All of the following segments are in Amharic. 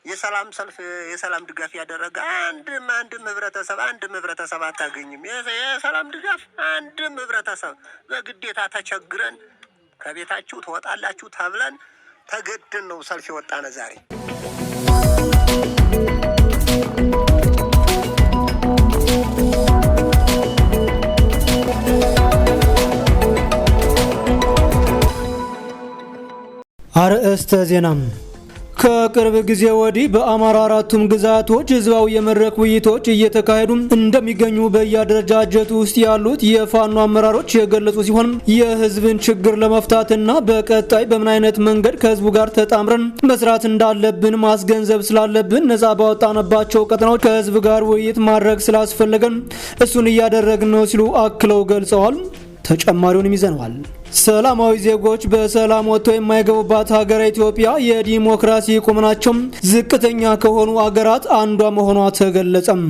የሰላም ሰልፍ የሰላም ድጋፍ ያደረገ አንድም ህብረተሰብ አታገኝም። የሰላም ድጋፍ አንድም ህብረተሰብ በግዴታ ተቸግረን ከቤታችሁ ትወጣላችሁ ተብለን ተገደን ነው ሰልፍ የወጣነ ዛሬ። አርእስተ ዜና። ከቅርብ ጊዜ ወዲህ በአማራ አራቱም ግዛቶች ህዝባዊ የመድረክ ውይይቶች እየተካሄዱ እንደሚገኙ በየአደረጃጀቱ ውስጥ ያሉት የፋኖ አመራሮች የገለጹ ሲሆን የህዝብን ችግር ለመፍታትና በቀጣይ በምን አይነት መንገድ ከህዝቡ ጋር ተጣምረን መስራት እንዳለብን ማስገንዘብ ስላለብን ነጻ ባወጣንባቸው ቀጠናዎች ከህዝብ ጋር ውይይት ማድረግ ስላስፈለገን እሱን እያደረግን ነው ሲሉ አክለው ገልጸዋል። ተጨማሪውንም ይዘነዋል። ሰላማዊ ዜጎች በሰላም ወጥቶ የማይገቡባት ሀገር ኢትዮጵያ የዲሞክራሲ ቁመናቸው ዝቅተኛ ከሆኑ ሀገራት አንዷ መሆኗ ተገለጸም።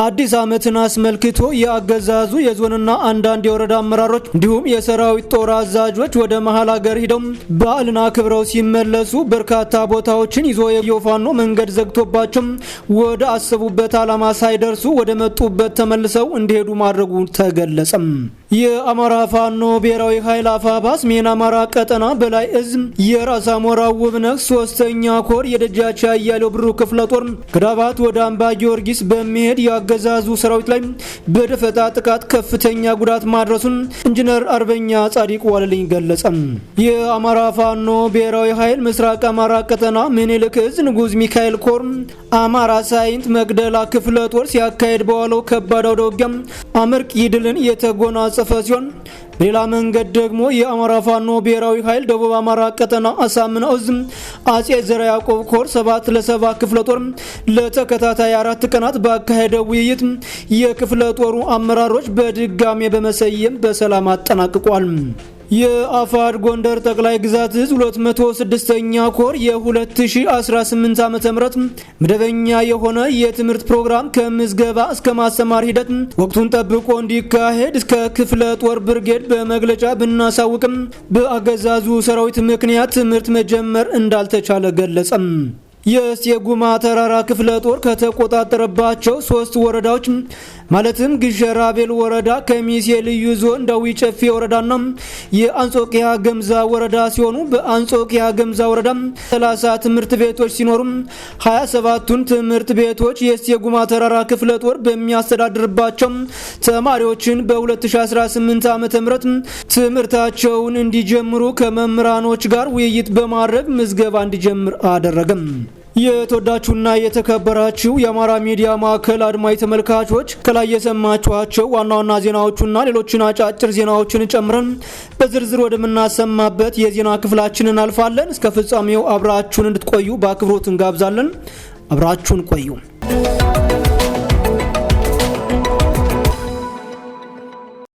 አዲስ ዓመትን አስመልክቶ የአገዛዙ የዞንና አንዳንድ የወረዳ አመራሮች እንዲሁም የሰራዊት ጦር አዛዦች ወደ መሀል ሀገር ሂደው በዓልን አክብረው ሲመለሱ በርካታ ቦታዎችን ይዞ የፋኖ መንገድ ዘግቶባቸው ወደ አሰቡበት ዓላማ ሳይደርሱ ወደ መጡበት ተመልሰው እንዲሄዱ ማድረጉ ተገለጸም። የአማራ ፋኖ ብሔራዊ ኃይል አፋባ ሰሜን አማራ ቀጠና በላይ እዝ የራስ አሞራ ውብነህ 3ኛ ኮር የደጃች አያሌው ብሩ ክፍለ ጦር ከዳባት ወደ አምባ ጊዮርጊስ በሚሄድ የአገዛዙ ሰራዊት ላይ በደፈጣ ጥቃት ከፍተኛ ጉዳት ማድረሱን ኢንጂነር አርበኛ ጻዲቅ ዋለልኝ ገለጸ። የአማራ ፋኖ ብሔራዊ ኃይል ምስራቅ አማራ ቀጠና ምኒልክ እዝ ንጉስ ሚካኤል ኮር አማራ ሳይንት መግደላ ክፍለ ጦር ሲያካሄድ በዋለው ከባድ አውደ ውጊያ አመርቂ ድልን የተጎናጸፈ ሲሆን በሌላ መንገድ ደግሞ የአማራ ፋኖ ብሔራዊ ኃይል ደቡብ አማራ ቀጠና አሳምነው እዝ አጼ ዘርዓ ያዕቆብ ኮር 7 ክፍለ ጦር ለተከታታይ 4 ቀናት ባካሄደው ውይይት የክፍለ ጦሩ አመራሮች በድጋሜ በመሰየም በሰላም አጠናቅቋል። የአፋድ ጎንደር ጠቅላይ ግዛት እዝ 206ኛ ኮር የ2018 ዓ.ም መደበኛ የሆነ የትምህርት ፕሮግራም ከምዝገባ እስከ ማሰማር ሂደት ወቅቱን ጠብቆ እንዲካሄድ እስከ ክፍለ ጦር ብርጌድ በመግለጫ ብናሳውቅም በአገዛዙ ሰራዊት ምክንያት ትምህርት መጀመር እንዳልተቻለ ገለጸም። የስቴጉማ ተራራ ክፍለ ጦር ከተቆጣጠረባቸው 3 ወረዳዎች ማለትም ግሸራቤል ወረዳ፣ ከሚሴ ልዩ ዞን ዳዊ ጨፌ ወረዳና የአንጾኪያ ገምዛ ወረዳ ሲሆኑ በአንጾኪያ ገምዛ ወረዳ 30 ትምህርት ቤቶች ሲኖሩ 27ቱን ትምህርት ቤቶች የስቴጉማ ተራራ ክፍለ ጦር በሚያስተዳድርባቸው ተማሪዎችን በ2018 ዓ.ም ትምህርታቸውን እንዲጀምሩ ከመምህራኖች ጋር ውይይት በማድረግ ምዝገባ እንዲጀምር አደረገም። የተወዳችሁና የተከበራችሁ የአማራ ሚዲያ ማዕከል አድማጭ ተመልካቾች ከላይ የሰማችኋቸው ዋና ዋና ዜናዎቹና ሌሎችን አጫጭር ዜናዎችን ጨምረን በዝርዝር ወደምናሰማበት የዜና ክፍላችን እናልፋለን። እስከ ፍጻሜው አብራችሁን እንድትቆዩ በአክብሮት እንጋብዛለን። አብራችሁን ቆዩ።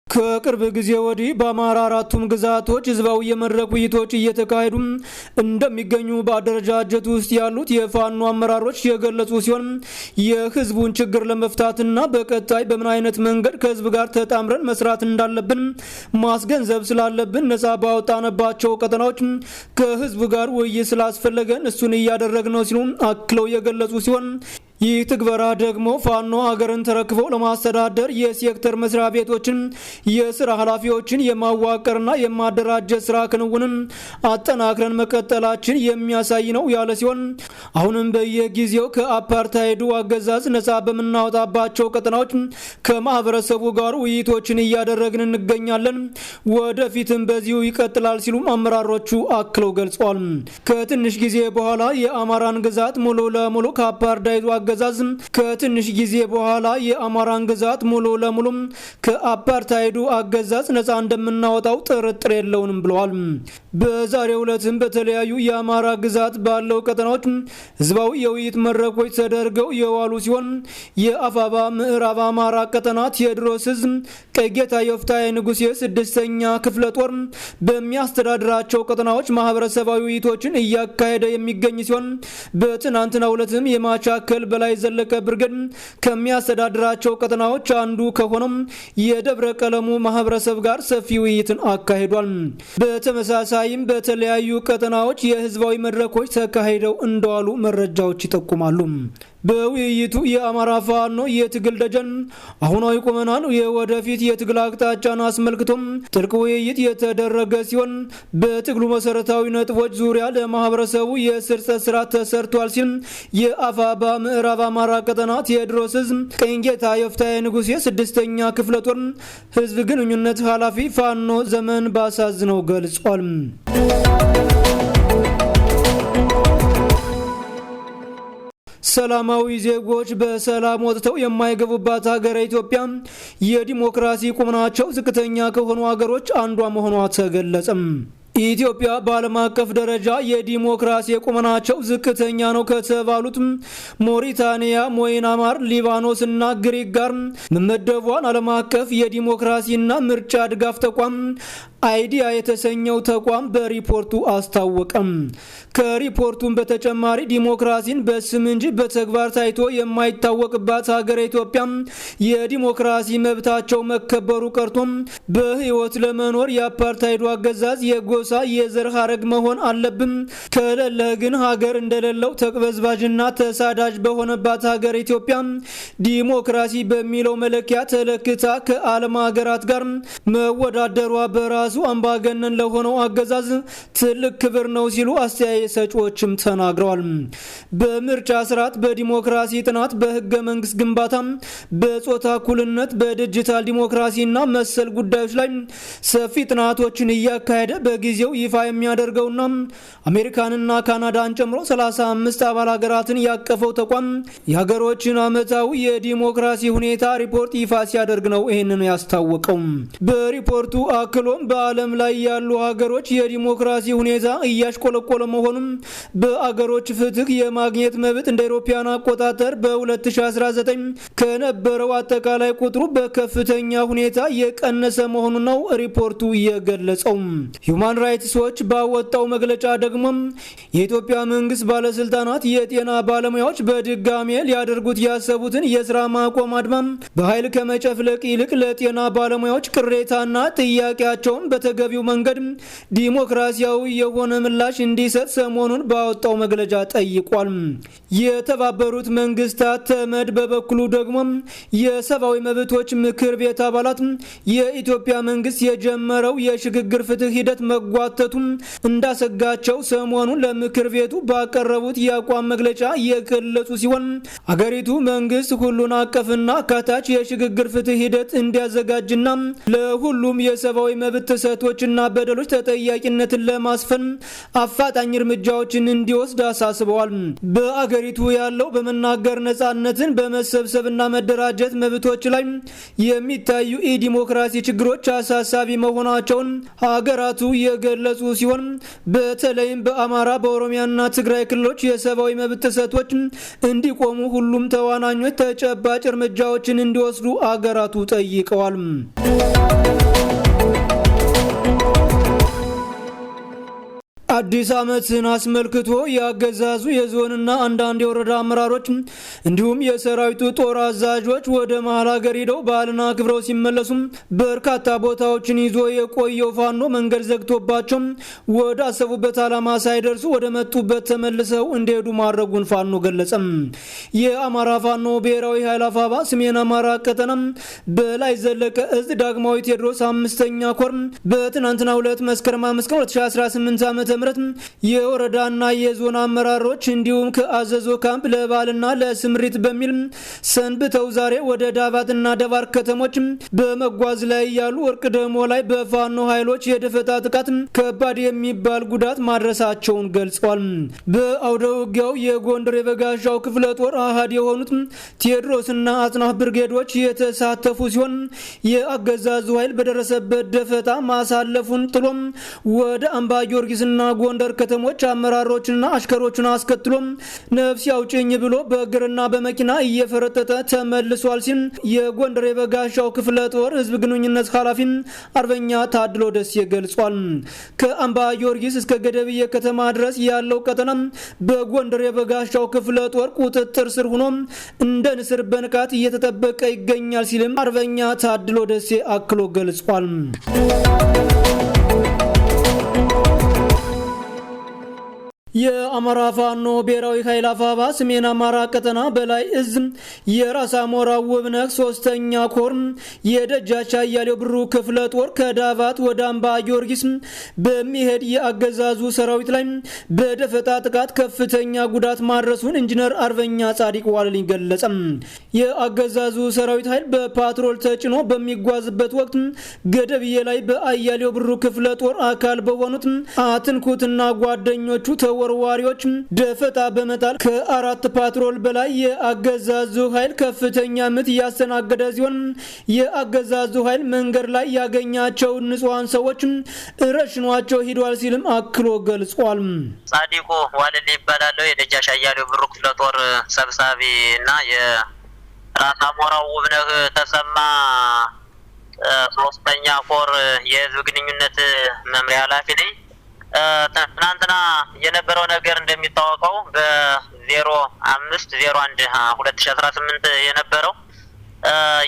ከቅርብ ጊዜ ወዲህ በአማራ አራቱም ግዛቶች ህዝባዊ የመድረክ ውይይቶች እየተካሄዱ እንደሚገኙ በአደረጃጀቱ ውስጥ ያሉት የፋኖ አመራሮች የገለጹ ሲሆን የህዝቡን ችግር ለመፍታትና በቀጣይ በምን አይነት መንገድ ከህዝብ ጋር ተጣምረን መስራት እንዳለብን ማስገንዘብ ስላለብን ነጻ ባወጣንባቸው ቀጠናዎች ከህዝቡ ጋር ውይይት ስላስፈለገን እሱን እያደረግን ነው ሲሉ አክለው የገለጹ ሲሆን ይህ ትግበራ ደግሞ ፋኖ ሀገርን ተረክበው ለማስተዳደር የሴክተር መስሪያ ቤቶችን የስራ ኃላፊዎችን የማዋቀርና የማደራጀት ስራ ክንውንን አጠናክረን መቀጠላችን የሚያሳይ ነው ያለ ሲሆን አሁንም በየጊዜው ከአፓርታይዱ አገዛዝ ነጻ በምናወጣባቸው ቀጠናዎች ከማህበረሰቡ ጋር ውይይቶችን እያደረግን እንገኛለን፣ ወደፊትም በዚሁ ይቀጥላል ሲሉ አመራሮቹ አክለው ገልጸዋል። ከትንሽ ጊዜ በኋላ የአማራን ግዛት ሙሉ ለሙሉ ከአፓርታይዱ አገዛዝ ከትንሽ ጊዜ በኋላ የአማራን ግዛት ሙሉ ለሙሉ ከአፓርታይዱ አገዛዝ ነጻ እንደምናወጣው ጥርጥር የለውም ብለዋል። በዛሬው ዕለትም በተለያዩ የአማራ ግዛት ባለው ቀጠናዎች ህዝባዊ የውይይት መድረኮች ተደርገው የዋሉ ሲሆን የአፋባ ምዕራብ አማራ ቀጠና ቴዎድሮስ ዕዝ ቀይጌታ የፍታዬ ንጉሴ 6ኛ ክፍለ ጦር በሚያስተዳድራቸው ቀጠናዎች ማህበረሰባዊ ውይይቶችን እያካሄደ የሚገኝ ሲሆን በትናንትናው ዕለትም የማቻከል በላይ ዘለቀ ብርጌድ ከሚያስተዳድራቸው ቀጠናዎች አንዱ ከሆነው የደብረ ቀለሙ ማህበረሰብ ጋር ሰፊ ውይይትን አካሂዷል። በተመሳሳይም በተለያዩ ቀጠናዎች የህዝባዊ መድረኮች ተካሂደው እንደዋሉ መረጃዎች ይጠቁማሉ። በውይይቱ የአማራ ፋኖ የትግል ደጀን አሁናዊ ቁመናን፣ የወደፊት የትግል አቅጣጫን አስመልክቶም ጥልቅ ውይይት የተደረገ ሲሆን በትግሉ መሰረታዊ ነጥቦች ዙሪያ ለማህበረሰቡ የስርጸት ስራ ተሰርቷል ሲል የአፋባ ምዕራብ አማራ ቀጠና ቴዎድሮስ ዕዝ ቀኝጌታ የፍታዬ ንጉሴ 6ኛ ክፍለ ጦር ህዝብ ግንኙነት ኃላፊ ፋኖ ዘመን ባሳዝነው ገልጿል። ሰላማዊ ዜጎች በሰላም ወጥተው የማይገቡባት ሀገር ኢትዮጵያ የዲሞክራሲ ቁመናቸው ዝቅተኛ ከሆኑ ሀገሮች አንዷ መሆኗ ተገለጸ። ኢትዮጵያ በዓለም አቀፍ ደረጃ የዲሞክራሲ ቁመናቸው ዝቅተኛ ነው ከተባሉት ሞሪታኒያ፣ ሞይናማር፣ ሊባኖስ እና ግሪክ ጋር መመደቧን ዓለም አቀፍ የዲሞክራሲና ምርጫ ድጋፍ ተቋም አይዲያ የተሰኘው ተቋም በሪፖርቱ አስታወቀም። ከሪፖርቱም በተጨማሪ ዲሞክራሲን በስም እንጂ በተግባር ታይቶ የማይታወቅባት ሀገር ኢትዮጵያ የዲሞክራሲ መብታቸው መከበሩ ቀርቶም በህይወት ለመኖር የአፓርታይዱ አገዛዝ የጎሳ የዘር ሀረግ መሆን አለብን፣ ከሌለ ግን ሀገር እንደሌለው ተቅበዝባዥና ተሳዳጅ በሆነባት ሀገር ኢትዮጵያ ዲሞክራሲ በሚለው መለኪያ ተለክታ ከዓለም ሀገራት ጋር መወዳደሯ በራሱ አምባገነን ለሆነው አገዛዝ ትልቅ ክብር ነው ሲሉ አስተያየት ሰጪዎችም ተናግረዋል። በምርጫ ስርዓት፣ በዲሞክራሲ ጥናት፣ በህገ መንግስት ግንባታ፣ በጾታ እኩልነት፣ በዲጂታል ዲሞክራሲና መሰል ጉዳዮች ላይ ሰፊ ጥናቶችን እያካሄደ በጊዜው ይፋ የሚያደርገውና አሜሪካንና ካናዳን ጨምሮ 35 አባል ሀገራትን ያቀፈው ተቋም የሀገሮችን ዓመታዊ የዲሞክራሲ ሁኔታ ሪፖርት ይፋ ሲያደርግ ነው ይህንን ያስታወቀው። በሪፖርቱ አክሎም በዓለም ላይ ያሉ ሀገሮች የዲሞክራሲ ሁኔታ እያሽቆለቆለ መሆኑን፣ በአገሮች ፍትህ የማግኘት መብት እንደ አውሮፓውያን አቆጣጠር በ2019 ከነበረው አጠቃላይ ቁጥሩ በከፍተኛ ሁኔታ የቀነሰ መሆኑ ነው ሪፖርቱ የገለጸው። ሁማን ራይትስ ዎች ባወጣው መግለጫ ደግሞ የኢትዮጵያ መንግስት ባለስልጣናት የጤና ባለሙያዎች በድጋሜ ሊያደርጉት ያሰቡትን የስራ ማቆም አድማ በኃይል ከመጨፍለቅ ይልቅ ለጤና ባለሙያዎች ቅሬታና ጥያቄያቸውን በተገቢው መንገድ ዲሞክራሲያዊ የሆነ ምላሽ እንዲሰጥ ሰሞኑን ባወጣው መግለጫ ጠይቋል። የተባበሩት መንግስታት ተመድ በበኩሉ ደግሞ የሰብአዊ መብቶች ምክር ቤት አባላት የኢትዮጵያ መንግስት የጀመረው የሽግግር ፍትህ ሂደት መጓተቱ እንዳሰጋቸው ሰሞኑን ለምክር ቤቱ ባቀረቡት የአቋም መግለጫ የገለጹ ሲሆን አገሪቱ መንግስት ሁሉን አቀፍና አካታች የሽግግር ፍትህ ሂደት እንዲያዘጋጅና ለሁሉም የሰብአዊ መብት ጥሰቶችና በደሎች ተጠያቂነትን ለማስፈን አፋጣኝ እርምጃዎችን እንዲወስድ አሳስበዋል። በአገሪቱ ያለው በመናገር ነጻነትን፣ በመሰብሰብና መደራጀት መብቶች ላይ የሚታዩ የዲሞክራሲ ችግሮች አሳሳቢ መሆናቸውን ሀገራቱ የገለጹ ሲሆን በተለይም በአማራ፣ በኦሮሚያና ትግራይ ክልሎች የሰብአዊ መብት ጥሰቶች እንዲቆሙ ሁሉም ተዋናኞች ተጨባጭ እርምጃዎችን እንዲወስዱ አገራቱ ጠይቀዋል። አዲስ ዓመትን አስመልክቶ ያገዛዙ የዞንና አንዳንድ የወረዳ አመራሮች እንዲሁም የሰራዊቱ ጦር አዛዦች ወደ መሃል ሀገር ሄደው በዓልን አክብረው ሲመለሱ በርካታ ቦታዎችን ይዞ የቆየው ፋኖ መንገድ ዘግቶባቸው ወደ አሰቡበት ዓላማ ሳይደርሱ ወደ መጡበት ተመልሰው እንዲሄዱ ማድረጉን ፋኖ ገለጸ። የአማራ ፋኖ ብሔራዊ ኃይል አፋባ ሰሜን አማራ ቀጠና በላይ ዘለቀ ዕዝ ዳግማዊ ቴዎድሮስ 5ኛ ኮር በትናንትናው ዕለት መስከረም 5 ቀን 2018 ዓ.ም የወረዳና የዞን አመራሮች እንዲሁም ከአዘዞ ካምፕ ለባልና ለስምሪት በሚል ሰንብተው ዛሬ ወደ ዳባትና ደባር ከተሞች በመጓዝ ላይ ያሉ ወርቅ ደሞ ላይ በፋኖ ኃይሎች የደፈጣ ጥቃት ከባድ የሚባል ጉዳት ማድረሳቸውን ገልጸዋል። በአውደ ውጊያው የጎንደር የበጋሻው ክፍለ ጦር አሃድ የሆኑት ቴዎድሮስና አጽናፍ ብርጌዶች የተሳተፉ ሲሆን የአገዛዙ ኃይል በደረሰበት ደፈጣ ማሳለፉን ጥሎም ወደ አምባ ጊዮርጊስና ጎንደር ከተሞች አመራሮችና አሽከሮቹን አስከትሎ ነፍስ ያውጭኝ ብሎ በእግርና በመኪና እየፈረጠጠ ተመልሷል ሲል የጎንደር የበጋሻው ክፍለ ጦር ህዝብ ግንኙነት ኃላፊ አርበኛ ታድሎ ደሴ ገልጿል። ከአምባ ጊዮርጊስ እስከ ገደብዬ ከተማ ድረስ ያለው ቀጠና በጎንደር የበጋሻው ክፍለ ጦር ቁጥጥር ስር ሆኖ እንደ ንስር በንቃት እየተጠበቀ ይገኛል ሲልም አርበኛ ታድሎ ደሴ አክሎ ገልጿል። የአማራ ፋኖ ብሔራዊ ኃይል አፋባ ሰሜን አማራ ቀጠና በላይ እዝ የራስ አሞራ ውብነህ 3ኛ ኮር የደጃች አያሌው ብሩ ክፍለ ጦር ከዳባት ወደ አምባ ጊዮርጊስ በሚሄድ የአገዛዙ ሰራዊት ላይ በደፈጣ ጥቃት ከፍተኛ ጉዳት ማድረሱን ኢንጂነር አርበኛ ጻዲቅ ዋለልኝ ገለጸ። የአገዛዙ ሰራዊት ኃይል በፓትሮል ተጭኖ በሚጓዝበት ወቅት ገደብዬ ላይ በአያሌው ብሩ ክፍለ ጦር አካል በሆኑት አትንኩትና ጓደኞቹ ወርዋሪዎች ደፈጣ በመጣል ከ4 ፓትሮል በላይ የአገዛዙ ኃይል ከፍተኛ ምት ያስተናገደ ሲሆን የአገዛዙ ኃይል መንገድ ላይ ያገኛቸው ንጹሃን ሰዎች ረሽኗቸው ሂዷል ሲልም አክሎ ገልጿል። ጻዲቁ ዋለልኝ ይባላል። የደጃች አያሌው ብሩ ክፍለ ጦር ሰብሳቢ እና የራስ አሞራው ውብነህ ተሰማ 3ኛ ኮር የህዝብ ግንኙነት መምሪያ ኃላፊ ነኝ። ትናንትና የነበረው ነገር እንደሚታወቀው በ05/01/2018 የነበረው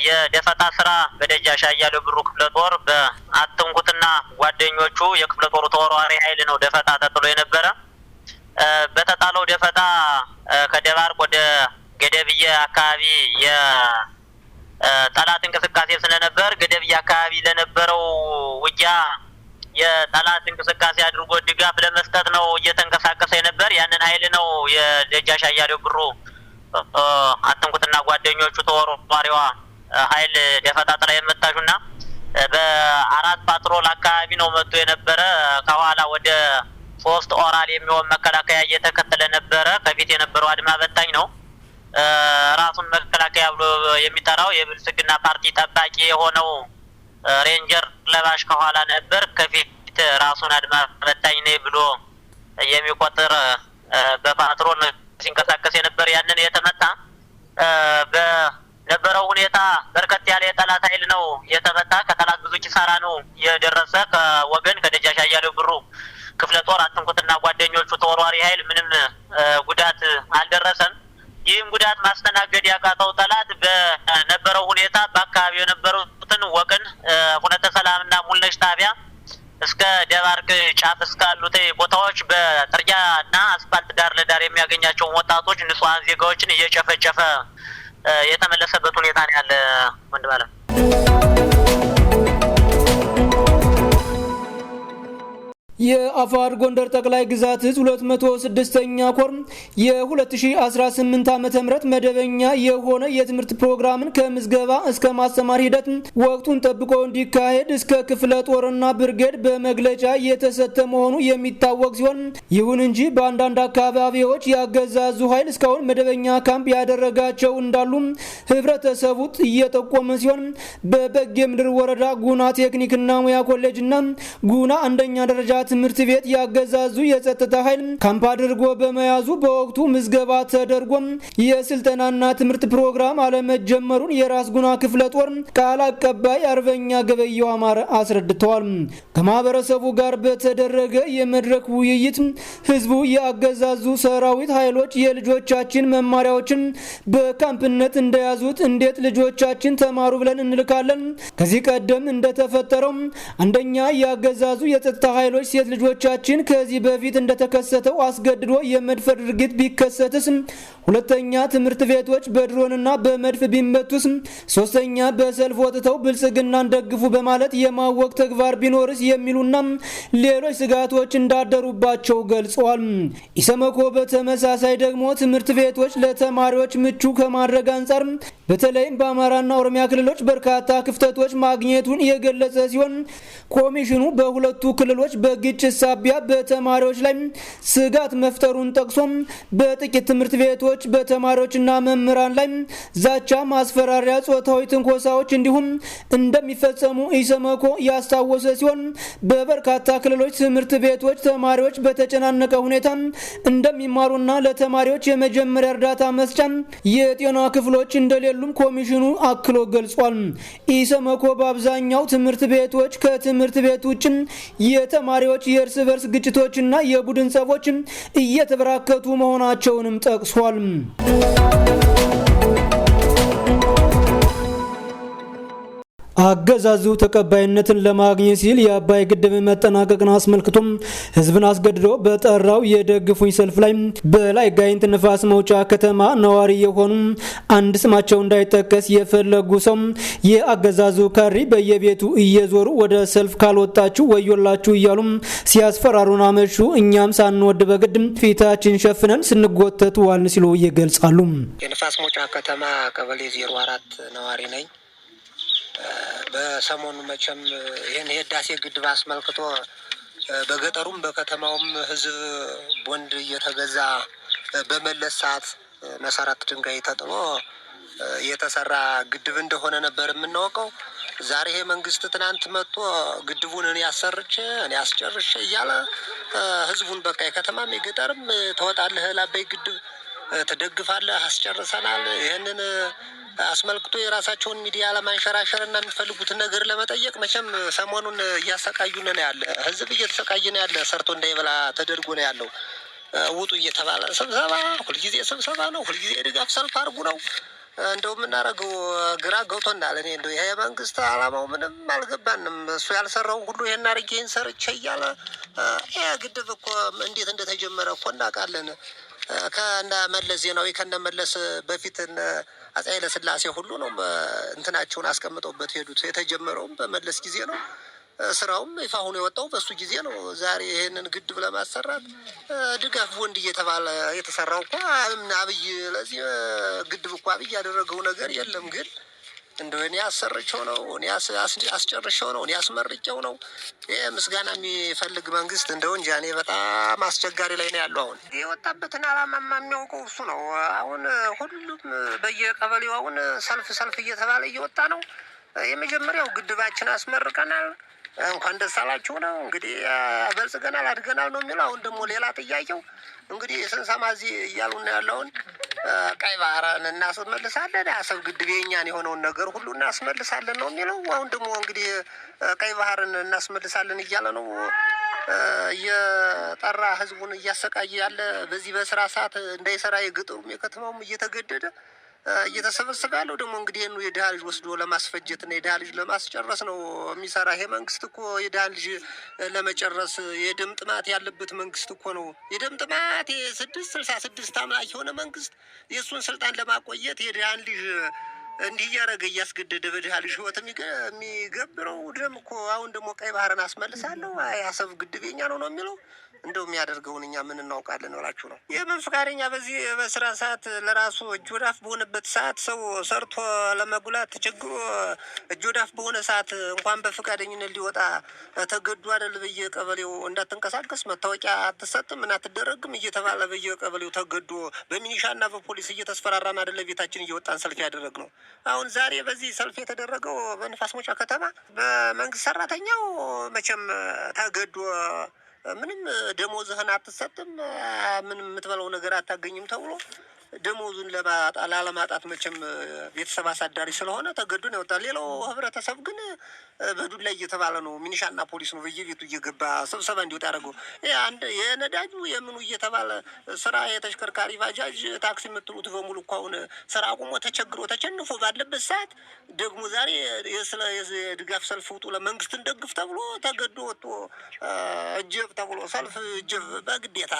የደፈጣ ስራ በደጃች አያሌው ብሩ ክፍለ ጦር በአትንኩትና ጓደኞቹ የክፍለ ጦሩ ተወርዋሪ ኃይል ነው ደፈጣ ተጥሎ የነበረ። በተጣለው ደፈጣ ከደባርቅ ወደ ገደብዬ አካባቢ የጠላት እንቅስቃሴ ስለነበር ገደብዬ አካባቢ ለነበረው ውጊያ የጠላት እንቅስቃሴ አድርጎ ድጋፍ ለመስጠት ነው እየተንቀሳቀሰ የነበር። ያንን ኃይል ነው የደጃች አያሌው ብሩ አትንኩትና ጓደኞቹ ተወርዋሪዋ ኃይል ደፈጣ ጥላ የመታሹና በ4 ፓትሮል አካባቢ ነው መጥቶ የነበረ። ከኋላ ወደ 3 ኦራል የሚሆን መከላከያ እየተከተለ ነበረ። ከፊት የነበረው አድማ በታኝ ነው። ራሱን መከላከያ ብሎ የሚጠራው የብልጽግና ፓርቲ ጠባቂ የሆነው ሬንጀር ለባሽ ከኋላ ነበር። ከፊት ራሱን አድማ በታኝ ነኝ ብሎ የሚቆጥር በፓትሮል ሲንቀሳቀስ የነበር። ያንን የተመታ በነበረው ሁኔታ በርከት ያለ የጠላት ኃይል ነው የተመታ። ከጠላት ብዙ ኪሳራ ነው የደረሰ። ከወገን ከደጃች አያሌው ብሩ ክፍለ ጦር አትንኩትና ጓደኞቹ ተወርዋሪ ኃይል ምንም ጉዳት አልደረሰም። ይህም ጉዳት ማስተናገድ ያቃተው ጠላት በነበረው ሁኔታ በአካባቢው የነበሩትን ወገን ሁነተ ሰላምና ሙልነሽ ጣቢያ እስከ ደባርቅ ጫፍ እስካሉት ቦታዎች በጥርጊያና አስፋልት ዳር ለዳር የሚያገኛቸውን ወጣቶች ንጹሃን ዜጋዎችን እየጨፈጨፈ የተመለሰበት ሁኔታ ነው ያለ። ወንድም አለ የአፋር ጎንደር ጠቅላይ ግዛት እዝ 206ኛ ኮር የ2018 ዓ.ም መደበኛ የሆነ የትምህርት ፕሮግራምን ከምዝገባ እስከ ማስተማር ሂደት ወቅቱን ጠብቆ እንዲካሄድ እስከ ክፍለ ጦርና ብርጌድ በመግለጫ የተሰጠ መሆኑ የሚታወቅ ሲሆን ይሁን እንጂ በአንዳንድ አካባቢዎች ያገዛዙ ኃይል እስካሁን መደበኛ ካምፕ ያደረጋቸው እንዳሉ ህብረተሰቡ እየጠቆመ ሲሆን በበጌ ምድር ወረዳ ጉና ቴክኒክና ሙያ ኮሌጅና ጉና አንደኛ ደረጃ ትምህርት ቤት ያገዛዙ የጸጥታ ኃይል ካምፕ አድርጎ በመያዙ በወቅቱ ምዝገባ ተደርጎ የስልጠናና ትምህርት ፕሮግራም አለመጀመሩን የራስ ጉና ክፍለ ጦር ቃል አቀባይ አርበኛ ገበየው አማረ አስረድተዋል። ከማህበረሰቡ ጋር በተደረገ የመድረክ ውይይት ህዝቡ የአገዛዙ ሰራዊት ኃይሎች የልጆቻችን መማሪያዎችን በካምፕነት እንደያዙት እንዴት ልጆቻችን ተማሩ ብለን እንልካለን? ከዚህ ቀደም እንደተፈጠረው አንደኛ የአገዛዙ የጸጥታ ኃይሎች ሴት ልጆቻችን ከዚህ በፊት እንደተከሰተው አስገድዶ የመድፈር ድርጊት ቢከሰትስ? ሁለተኛ ትምህርት ቤቶች በድሮንና በመድፍ ቢመቱስ? ሶስተኛ በሰልፍ ወጥተው ብልጽግናን ደግፉ በማለት የማወቅ ተግባር ቢኖርስ? የሚሉና ሌሎች ስጋቶች እንዳደሩባቸው ገልጸዋል። ኢሰመኮ በተመሳሳይ ደግሞ ትምህርት ቤቶች ለተማሪዎች ምቹ ከማድረግ አንጻር በተለይም በአማራና ኦሮሚያ ክልሎች በርካታ ክፍተቶች ማግኘቱን የገለጸ ሲሆን ኮሚሽኑ በሁለቱ ክልሎች በግል ግጭት ሳቢያ በተማሪዎች ላይ ስጋት መፍጠሩን ጠቅሶም በጥቂት ትምህርት ቤቶች በተማሪዎችና መምህራን ላይ ዛቻ፣ ማስፈራሪያ፣ ጾታዊ ትንኮሳዎች እንዲሁም እንደሚፈጸሙ ኢሰመኮ ያስታወሰ ሲሆን በበርካታ ክልሎች ትምህርት ቤቶች ተማሪዎች በተጨናነቀ ሁኔታ እንደሚማሩና ለተማሪዎች የመጀመሪያ እርዳታ መስጫ የጤና ክፍሎች እንደሌሉም ኮሚሽኑ አክሎ ገልጿል። ኢሰመኮ በአብዛኛው ትምህርት ቤቶች ከትምህርት ቤት ውጭ የተማሪዎች የእርስ በርስ ግጭቶችና የቡድን ጸቦች እየተበራከቱ መሆናቸውንም ጠቅሷል። አገዛዙ ተቀባይነትን ለማግኘት ሲል የአባይ ግድብ መጠናቀቅን አስመልክቶም ህዝብን አስገድዶ በጠራው የደግፉኝ ሰልፍ ላይ በላይ ጋይንት ንፋስ መውጫ ከተማ ነዋሪ የሆኑ አንድ ስማቸው እንዳይጠቀስ የፈለጉ ሰው የአገዛዙ ካሪ በየቤቱ እየዞሩ ወደ ሰልፍ ካልወጣችሁ ወዮላችሁ እያሉ ሲያስፈራሩን አመሹ። እኛም ሳንወድ በግድ ፊታችን ሸፍነን ስንጎተት ዋልን ሲሉ ይገልጻሉ። የንፋስ መውጫ ከተማ ቀበሌ 04 ነዋሪ ነኝ። በሰሞኑ መቼም ይህን የህዳሴ ግድብ አስመልክቶ በገጠሩም በከተማውም ህዝብ ቦንድ እየተገዛ በመለስ ሰዓት መሰረት ድንጋይ ተጥሎ የተሰራ ግድብ እንደሆነ ነበር የምናውቀው። ዛሬ ይሄ መንግስት ትናንት መጥቶ ግድቡን እኔ አስጨርሼ እያለ ህዝቡን በቃ የከተማም የገጠርም ተወጣለህ ለአባይ ግድብ ትደግፋለህ፣ አስጨርሰናል። ይህንን አስመልክቶ የራሳቸውን ሚዲያ ለማንሸራሸር እና የሚፈልጉትን ነገር ለመጠየቅ መቼም ሰሞኑን እያሰቃዩን ነው ያለ። ህዝብ እየተሰቃየ ነው ያለ። ሰርቶ እንዳይበላ ተደርጎ ነው ያለው። ውጡ እየተባለ ስብሰባ፣ ሁልጊዜ ስብሰባ ነው፣ ሁልጊዜ ድጋፍ ሰልፍ አድርጉ ነው። እንደው የምናደርገው ግራ ገብቶናል። እኔ እንደው ይሄ መንግስት አላማው ምንም አልገባንም። እሱ ያልሰራውን ሁሉ ይሄን አድርጌ ይሄን ሰርቼ እያለ ይሄ ግድብ እኮ እንዴት እንደተጀመረ እኮ እናውቃለን። ከእነ መለስ ዜናዊ ከነመለስ በፊት አፄ ኃይለ ሥላሴ ሁሉ ነው እንትናቸውን አስቀምጠውበት ሄዱት። የተጀመረውም በመለስ ጊዜ ነው። ስራውም ይፋ ሆኖ የወጣው በሱ ጊዜ ነው። ዛሬ ይሄንን ግድብ ለማሰራት ድጋፍ ቦንድ እየተባለ የተሰራው እኮ አብይ ለዚህ ግድብ እኮ አብይ ያደረገው ነገር የለም። ግን እንደው እኔ አሰርቼው ነው፣ እኔ አስጨርሼው ነው፣ እኔ አስመርቄው ነው። ይሄ ምስጋና የሚፈልግ መንግስት እንደው እንጂ እኔ በጣም አስቸጋሪ ላይ ነው ያለው። አሁን የወጣበትን አላማማ የሚያውቀው እሱ ነው። አሁን ሁሉም በየቀበሌው አሁን ሰልፍ እየተባለ እየወጣ ነው። የመጀመሪያው ግድባችን አስመርቀናል፣ እንኳን ደስ አላችሁ ነው። እንግዲህ በልጽገናል፣ አድገናል ነው የሚለው። አሁን ደግሞ ሌላ ጥያቄው እንግዲህ ስንሰማ እዚህ እያሉ ነው ያለውን ቀይ ባህርን እናስመልሳለን፣ አሰብ ግድብ የኛን የሆነውን ነገር ሁሉ እናስመልሳለን ነው የሚለው። አሁን ደግሞ እንግዲህ ቀይ ባህርን እናስመልሳለን እያለ ነው እየጠራ ህዝቡን እያሰቃየ ያለ። በዚህ በስራ ሰዓት እንዳይሰራ የገጠሩም የከተማውም እየተገደደ እየተሰበሰበ ያለው ደግሞ እንግዲህ ይህኑ የድሃ ልጅ ወስዶ ለማስፈጀት እና የድሃ ልጅ ለማስጨረስ ነው የሚሰራ። ይሄ መንግስት እኮ የድሃ ልጅ ለመጨረስ የደም ጥማት ያለበት መንግስት እኮ ነው። የደም ጥማት የ666 አምላክ የሆነ መንግስት የእሱን ስልጣን ለማቆየት የድሃን ልጅ እንዲህ እያደረገ እያስገደደ በድሃ ልጅ ህይወት የሚገብረው ደም እኮ። አሁን ደግሞ ቀይ ባህርን አስመልሳለሁ አሰብ ግድብ የኛ ነው ነው የሚለው። እንደው የሚያደርገውን እኛ ምን እናውቃለን ብላችሁ ነው። የምን ፍቃደኛ በዚህ በስራ ሰዓት ለራሱ እጅ ወዳፍ በሆነበት ሰዓት ሰው ሰርቶ ለመጉላት ተቸግሮ እጅ ወዳፍ በሆነ ሰዓት እንኳን በፍቃደኝነት ሊወጣ ተገዱ አይደል? በየቀበሌው እንዳትንቀሳቀስ መታወቂያ አትሰጥም እና አትደረግም እየተባለ በየቀበሌው ተገዶ በሚኒሻና በፖሊስ እየተስፈራራን አይደለ ቤታችን እየወጣን ሰልፍ ያደረግ ነው። አሁን ዛሬ በዚህ ሰልፍ የተደረገው በንፋስ መውጫ ከተማ በመንግስት ሰራተኛው መቼም ተገዶ ምንም ደሞዝህን አትሰጥም፣ ምንም የምትበላው ነገር አታገኝም ተብሎ ደሞዙን ላለማጣት መቼም ቤተሰብ አሳዳሪ ስለሆነ ተገዶ ነው ያወጣል። ሌላው ህብረተሰብ ግን በዱላ እየተባለ ነው። ሚኒሻና ፖሊስ ነው በየቤቱ እየገባ ስብሰባ እንዲወጣ ያደረገው። አንድ የነዳጁ የምኑ እየተባለ ስራ የተሽከርካሪ ባጃጅ ታክሲ የምትሉት በሙሉ እኮ አሁን ስራ አቁሞ ተቸግሮ ተቸንፎ ባለበት ሰዓት ደግሞ ዛሬ የድጋፍ ሰልፍ ውጡ ለመንግስትን ደግፍ ተብሎ ተገዶ ወጥቶ እጅብ ተብሎ ሰልፍ እጅብ በግዴታ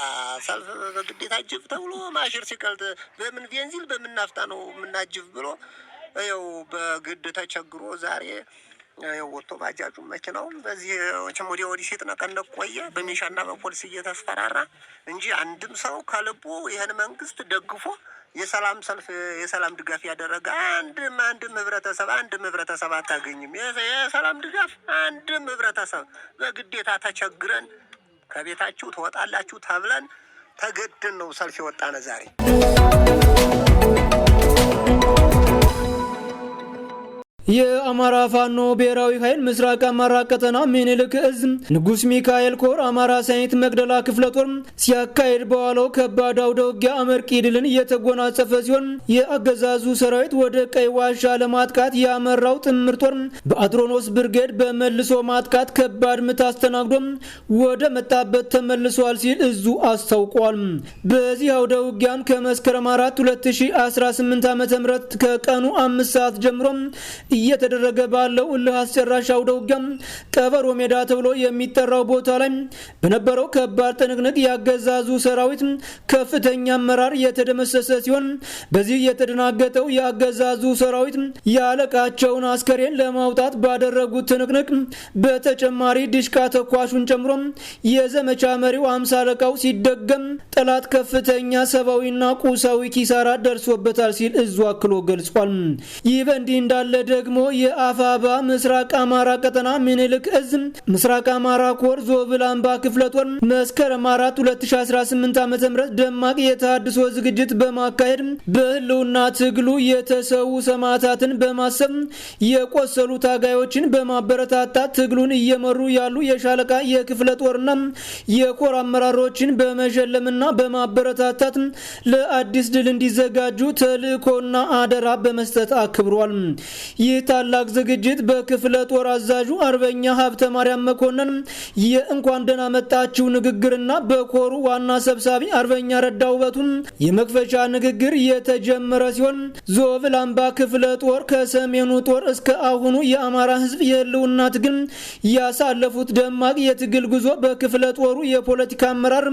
ሰልፍ በግዴታ እጅብ ተብሎ ማሽር ሲቀልጥ በምን ቤንዚል በምን ናፍጣ ነው የምናጅብ ብሎ ያው በግድ ተቸግሮ ዛሬ ያው ወጥቶ ባጃጁ መኪናውም በዚህ ወዲህ ሲጥነቀነቅ ቆየ። በሚሊሻና በፖሊስ እየተስፈራራ እንጂ አንድም ሰው ከልቡ ይህን መንግስት ደግፎ የሰላም ሰልፍ የሰላም ድጋፍ ያደረገ አንድም ህብረተሰብ አታገኝም። የሰላም ድጋፍ አንድም ህብረተሰብ በግዴታ ተቸግረን ከቤታችሁ ትወጣላችሁ ተብለን ተገድን ነው ሰልፍ የወጣነ ዛሬ። የአማራ ፋኖ ብሔራዊ ኃይል ምስራቅ አማራ ቀጠና ምኒልክ እዝ ንጉስ ሚካኤል ኮር አማራ ሳይንት መቅደላ ክፍለ ጦር ሲያካሄድ በዋለው ከባድ አውደ ውጊያ አመርቂ ድልን እየተጎናጸፈ ሲሆን የአገዛዙ ሰራዊት ወደ ቀይ ዋሻ ለማጥቃት ያመራው ጥምር ጦር በአድሮኖስ ብርጌድ በመልሶ ማጥቃት ከባድ ምት አስተናግዶ ወደ መጣበት ተመልሷል ሲል እዙ አስታውቋል። በዚህ አውደ ውጊያም ከመስከረም 4 2018 ዓ.ም ከቀኑ 5 ሰዓት ጀምሮ እየተደረገ ባለው እልህ አስጨራሽ አውደ ውጊያ ቀበሮ ሜዳ ተብሎ የሚጠራው ቦታ ላይ በነበረው ከባድ ትንቅንቅ ያገዛዙ ሰራዊት ከፍተኛ አመራር የተደመሰሰ ሲሆን በዚህ የተደናገጠው ያገዛዙ ሰራዊት ያለቃቸውን አስከሬን ለማውጣት ባደረጉት ትንቅንቅ በተጨማሪ ዲሽቃ ተኳሹን ጨምሮ የዘመቻ መሪው 50 አለቃው ሲደገም ጠላት ከፍተኛ ሰብአዊና ቁሳዊ ኪሳራ ደርሶበታል ሲል እዙ አክሎ ገልጿል። ይህ በእንዲህ እንዳለ ደግሞ የአፋባ ምስራቅ አማራ ቀጠና ምኒልክ እዝ ምስራቅ አማራ ኮር ዞብል አምባ ክፍለ ጦር መስከረም 4 2018 ዓ.ም ደማቅ የተሃድሶ ዝግጅት በማካሄድ በህልውና ትግሉ የተሰዉ ሰማዕታትን በማሰብ የቆሰሉ ታጋዮችን በማበረታታት ትግሉን እየመሩ ያሉ የሻለቃ የክፍለ ጦርና የኮር አመራሮችን በመሸለምና በማበረታታት ለአዲስ ድል እንዲዘጋጁ ተልእኮና አደራ በመስጠት አክብሯል። ይህ ታላቅ ዝግጅት በክፍለ ጦር አዛዡ አርበኛ ሀብተ ማርያም መኮንን የእንኳን ደህና መጣችሁ ንግግርና በኮሩ ዋና ሰብሳቢ አርበኛ ረዳ ውበቱ የመክፈቻ ንግግር የተጀመረ ሲሆን ዞብል አምባ ክፍለ ጦር ከሰሜኑ ጦር እስከ አሁኑ የአማራ ህዝብ የህልውና ትግል ያሳለፉት ደማቅ የትግል ጉዞ በክፍለ ጦሩ የፖለቲካ አመራር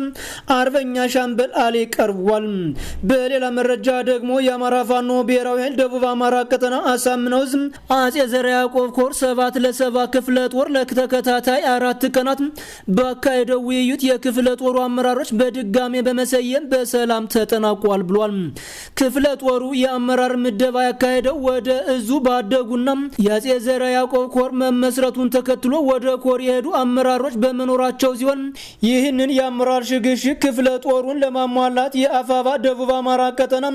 አርበኛ ሻምበል አሌ ቀርቧል። በሌላ መረጃ ደግሞ የአማራ ፋኖ ብሔራዊ ኃይል ደቡብ አማራ ቀጠና አሳምነው አጼ ዘርዓ ያዕቆብ ኮር 7 ለ7 ክፍለ ጦር ለተከታታይ 4 ቀናት በአካሄደው ውይይት የክፍለ ጦሩ አመራሮች በድጋሜ በመሰየም በሰላም ተጠናቋል ብሏል። ክፍለ ጦሩ የአመራር ምደባ ያካሄደው ወደ እዙ ባደጉና የአጼ ዘርዓ ያዕቆብ ኮር መመስረቱን ተከትሎ ወደ ኮር የሄዱ አመራሮች በመኖራቸው ሲሆን ይህንን የአመራር ሽግሽግ ክፍለ ጦሩን ለማሟላት የአፋባ ደቡብ አማራ ቀጠና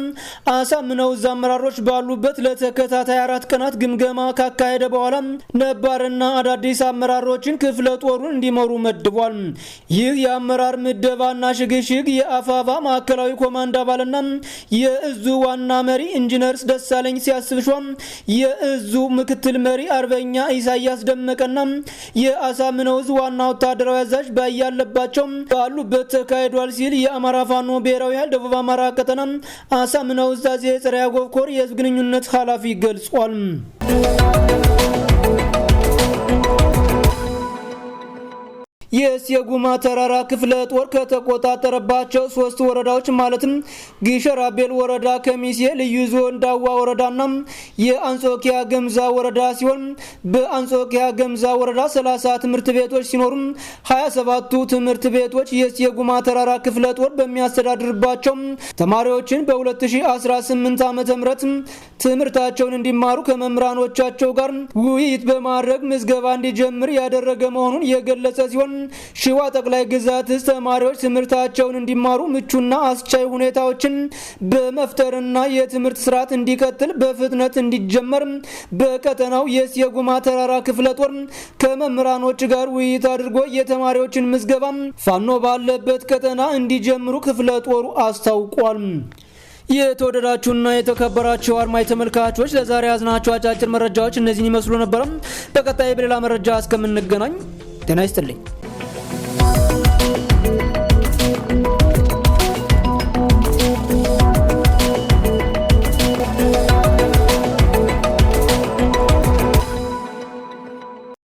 አሳምነው እዝ አመራሮች ባሉበት ለተከታታይ 4 ቀናት ግምገማ ካካሄደ በኋላ ነባርና አዳዲስ አመራሮችን ክፍለ ጦሩን እንዲመሩ መድቧል። ይህ የአመራር ምደባና ሽግሽግ የአፋባ ማዕከላዊ ኮማንድ አባልና የእዙ ዋና መሪ ኢንጂነርስ ደሳለኝ ሲያስብሿም የእዙ ምክትል መሪ አርበኛ ኢሳያስ ደመቀና የአሳምነው እዝ ዋና ወታደራዊ አዛዥ ባያለባቸው ባሉበት ተካሂዷል ሲል የአማራ ፋኖ ብሔራዊ ኃይል ደቡብ አማራ ቀጠና አሳምነው እዝ አጼ ዘርዓ ያዕቆብ ኮር የህዝብ ግንኙነት ኃላፊ ገልጿል። የሲጉማ ተራራ ክፍለ ጦር ከተቆጣጠረባቸው 3 ወረዳዎች ማለትም ጊሸራቤል ወረዳ፣ ከሚሴ ልዩ ዞን ዳዋ ወረዳና የአንጾኪያ ገምዛ ወረዳ ሲሆን በአንጾኪያ ገምዛ ወረዳ 30 ትምህርት ቤቶች ሲኖሩ 27ቱ ትምህርት ቤቶች የሲጉማ ተራራ ክፍለ ጦር በሚያስተዳድርባቸው ተማሪዎችን በ2018 ዓ.ም ትምህርታቸውን እንዲማሩ ከመምህራኖቻቸው ጋር ውይይት በማድረግ ምዝገባ እንዲጀምር ያደረገ መሆኑን የገለጸ ሲሆን ሸዋ ጠቅላይ ግዛት ተማሪዎች ትምህርታቸውን እንዲማሩ ምቹና አስቻይ ሁኔታዎችን በመፍጠርና የትምህርት ስርዓት እንዲቀጥል በፍጥነት እንዲጀመር በቀጠናው የሲጉማ ተራራ ክፍለ ጦር ከመምህራኖች ጋር ውይይት አድርጎ የተማሪዎችን ምዝገባ ፋኖ ባለበት ቀጠና እንዲጀምሩ ክፍለ ጦሩ አስታውቋል። የተወደዳችሁና የተከበራችሁ አድማጭ ተመልካቾች ለዛሬ ያዝናችሁ አጫጭር መረጃዎች እነዚህን ይመስሉ ነበር። በቀጣይ በሌላ መረጃ እስከምንገናኝ ጤና ይስጥልኝ።